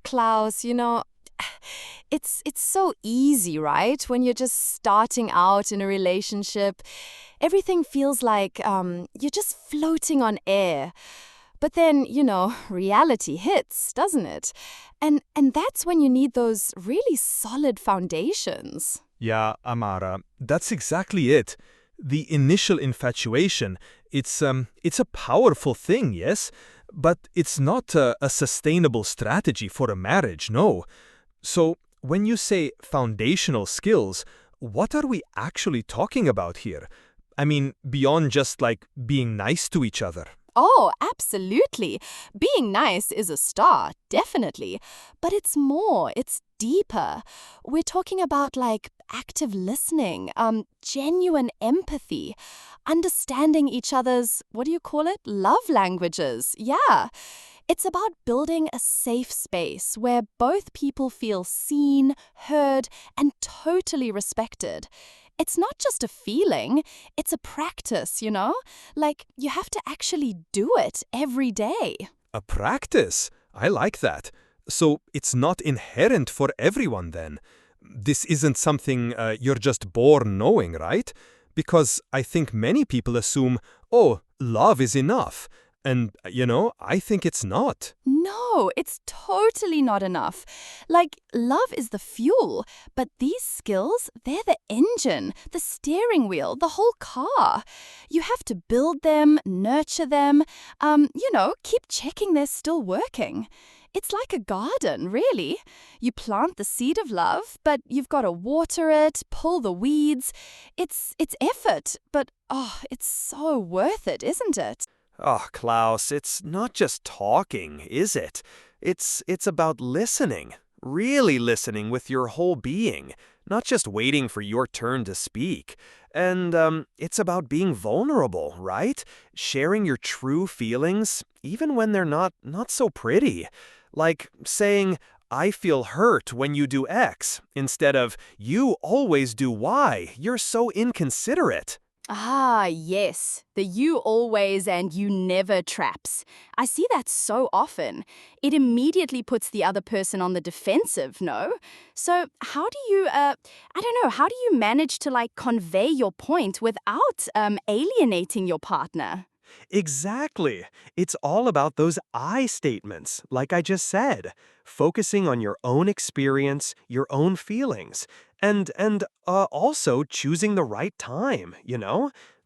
Klaus, it's so easy, right? When you're just starting out in a relationship, everything feels like you're just floating on air. But then, reality hits, doesn't it? And that's when you need those really solid foundations. Yeah, Amara, that's exactly it. The initial infatuation, it's a powerful thing, yes, but it's not a sustainable strategy for a marriage, no. So, when you say foundational skills, what are we actually talking about here? I mean, beyond just like being nice to each other. Oh, absolutely. Being nice is a start, definitely. But it's more, it's deeper. We're talking about like active listening, genuine empathy, understanding each other's, what do you call it? Love languages. Yeah. It's about building a safe space where both people feel seen, heard, and totally respected. It's not just a feeling, it's a practice. Like, you have to actually do it every day. A practice? I like that. So it's not inherent for everyone then. This isn't something you're just born knowing, right? Because I think many people assume, oh, love is enough. And, I think it's not. No, it's totally not enough. Like, love is the fuel, but these skills, they're the engine, the steering wheel, the whole car. You have to build them, nurture them, keep checking they're still working. It's like a garden, really. You plant the seed of love, but you've got to water it, pull the weeds. It's effort, but it's so worth it, isn't it? Oh, Klaus, it's not just talking, is it? It's about listening. Really listening with your whole being, not just waiting for your turn to speak. And it's about being vulnerable, right? Sharing your true feelings, even when they're not so pretty. Like saying, I feel hurt when you do X, instead of, you always do Y. You're so inconsiderate. Ah, yes, the you always and you never traps. I see that so often. It immediately puts the other person on the defensive, no? So how do you, how do you manage to like convey your point without alienating your partner? Exactly. It's all about those I statements, like I just said, focusing on your own experience, your own feelings, and also choosing the right time.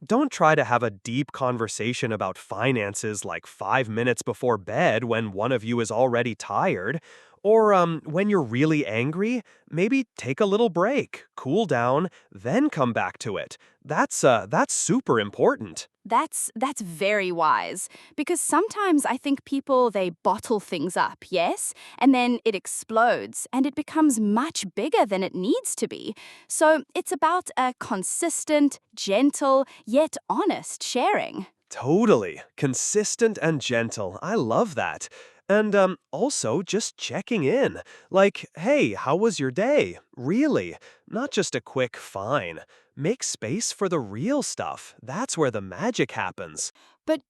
Don't try to have a deep conversation about finances like 5 minutes before bed when one of you is already tired. Or when you're really angry, maybe take a little break, cool down, then come back to it. That's super important. That's very wise, because sometimes I think people, they bottle things up, yes? And then it explodes and it becomes much bigger than it needs to be. So it's about a consistent, gentle, yet honest sharing. Totally. Consistent and gentle. I love that. And also just checking in. Like, hey, how was your day? Really? Not just a quick fine. Make space for the real stuff. That's where the magic happens. But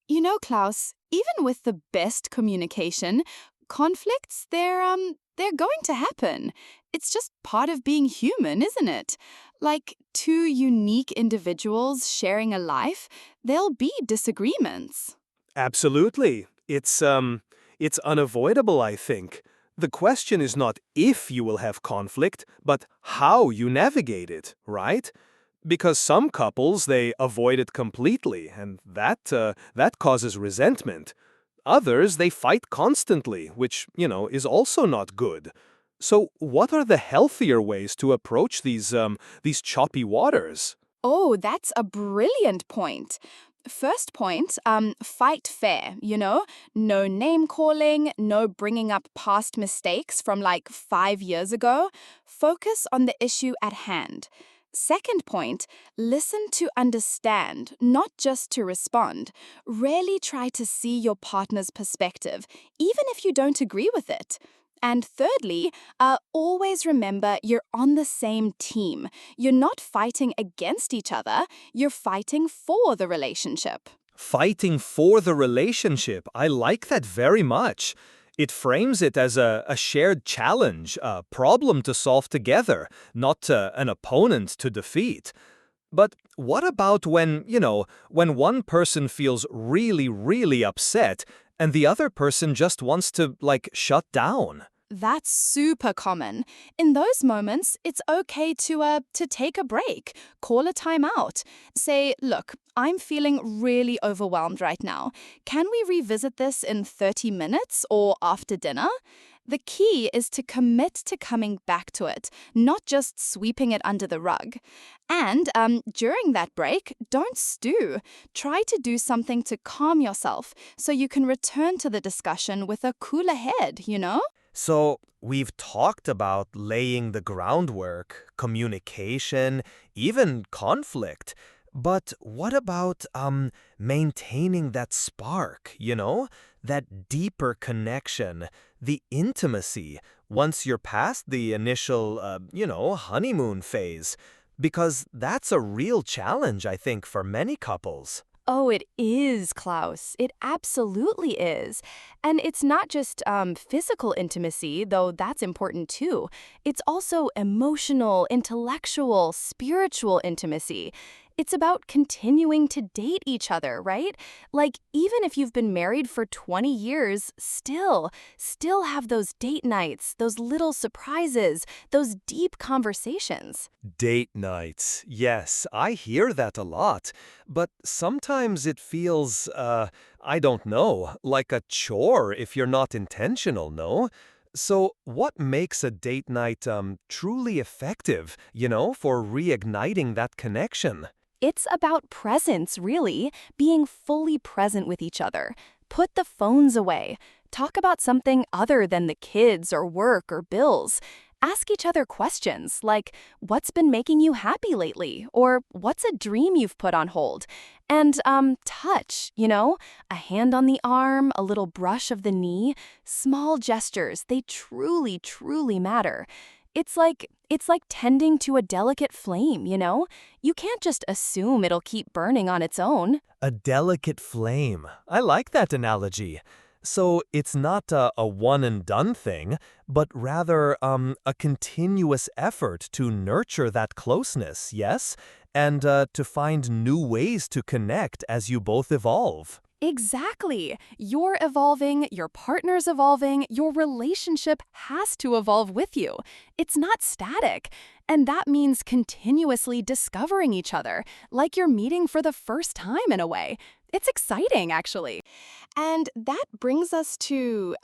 Klaus, even with the best communication, conflicts, they're going to happen. It's just part of being human, isn't it? Like two unique individuals sharing a life, there'll be disagreements. Absolutely. It's unavoidable, I think. The question is not if you will have conflict, but how you navigate it, right? Because some couples, they avoid it completely, and that causes resentment. Others, they fight constantly, which, is also not good. So, what are the healthier ways to approach these choppy waters? Oh, that's a brilliant point. First point, fight fair, No name calling, no bringing up past mistakes from like 5 years ago. Focus on the issue at hand. Second point, listen to understand, not just to respond. Really try to see your partner's perspective, even if you don't agree with it. And thirdly, always remember you're on the same team. You're not fighting against each other, you're fighting for the relationship. Fighting for the relationship. I like that very much. It frames it as a shared challenge, a problem to solve together, not an opponent to defeat. But what about when one person feels really, really upset and the other person just wants to, like, shut down? That's super common. In those moments, it's okay to take a break, call a timeout. Say, look, I'm feeling really overwhelmed right now. Can we revisit this in 30 minutes or after dinner? The key is to commit to coming back to it, not just sweeping it under the rug. And during that break, don't stew. Try to do something to calm yourself so you can return to the discussion with a cooler head. So, we've talked about laying the groundwork, communication, even conflict. But what about maintaining that spark, that deeper connection, the intimacy, once you're past the initial, honeymoon phase? Because that's a real challenge, I think, for many couples. Oh, it is, Klaus. It absolutely is. And it's not just physical intimacy, though that's important too. It's also emotional, intellectual, spiritual intimacy. It's about continuing to date each other, right? Like, even if you've been married for 20 years, still have those date nights, those little surprises, those deep conversations. Date nights. Yes, I hear that a lot. But sometimes it feels, I don't know, like a chore if you're not intentional, no? So, what makes a date night truly effective, for reigniting that connection? It's about presence, really, being fully present with each other. Put the phones away. Talk about something other than the kids or work or bills. Ask each other questions like, what's been making you happy lately? Or what's a dream you've put on hold? And touch, a hand on the arm, a little brush of the knee, small gestures, they truly, truly matter. It's like tending to a delicate flame. You can't just assume it'll keep burning on its own. A delicate flame. I like that analogy. So it's not a one and done thing, but rather a continuous effort to nurture that closeness, yes? And to find new ways to connect as you both evolve. Exactly. You're evolving, your partner's evolving, your relationship has to evolve with you. It's not static. And that means continuously discovering each other, like you're meeting for the first time in a way. It's exciting, actually. And that brings us to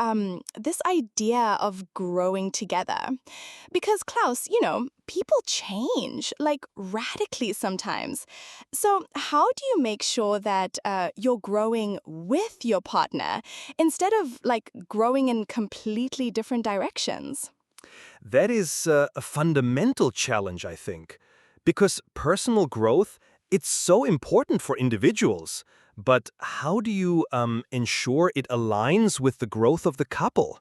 this idea of growing together. Because, Klaus, people change, like radically sometimes. So, how do you make sure that you're growing with your partner instead of like growing in completely different directions? That is a fundamental challenge, I think, because personal growth, it's so important for individuals. But how do you ensure it aligns with the growth of the couple?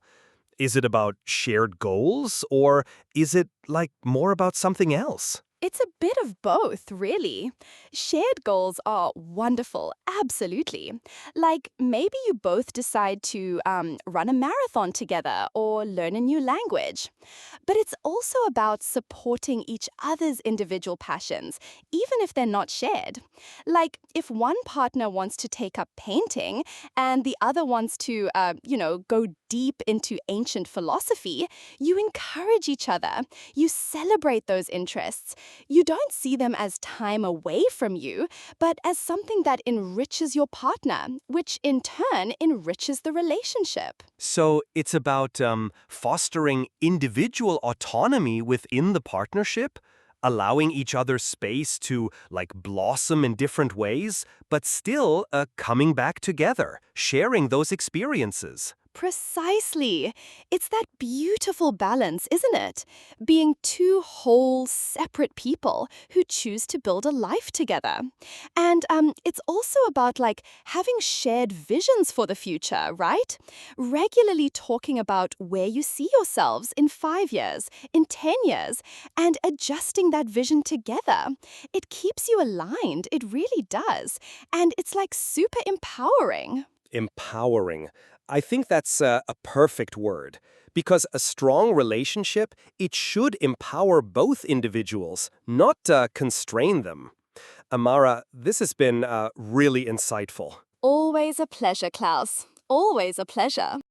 Is it about shared goals, or is it like more about something else? It's a bit of both, really. Shared goals are wonderful, absolutely. Like maybe you both decide to run a marathon together or learn a new language. But it's also about supporting each other's individual passions, even if they're not shared. Like if one partner wants to take up painting and the other wants to go deep into ancient philosophy, you encourage each other. You celebrate those interests. You don't see them as time away from you, but as something that enriches your partner, which in turn enriches the relationship. So it's about fostering individual autonomy within the partnership, allowing each other space to like blossom in different ways, but still coming back together, sharing those experiences. Precisely. It's that beautiful balance, isn't it? Being two whole, separate people who choose to build a life together. And it's also about like having shared visions for the future, right? Regularly talking about where you see yourselves in 5 years, in 10 years, and adjusting that vision together. It keeps you aligned. It really does. And it's like super empowering. Empowering. I think that's a perfect word. Because a strong relationship, it should empower both individuals, not constrain them. Amara, this has been really insightful. Always a pleasure, Klaus. Always a pleasure.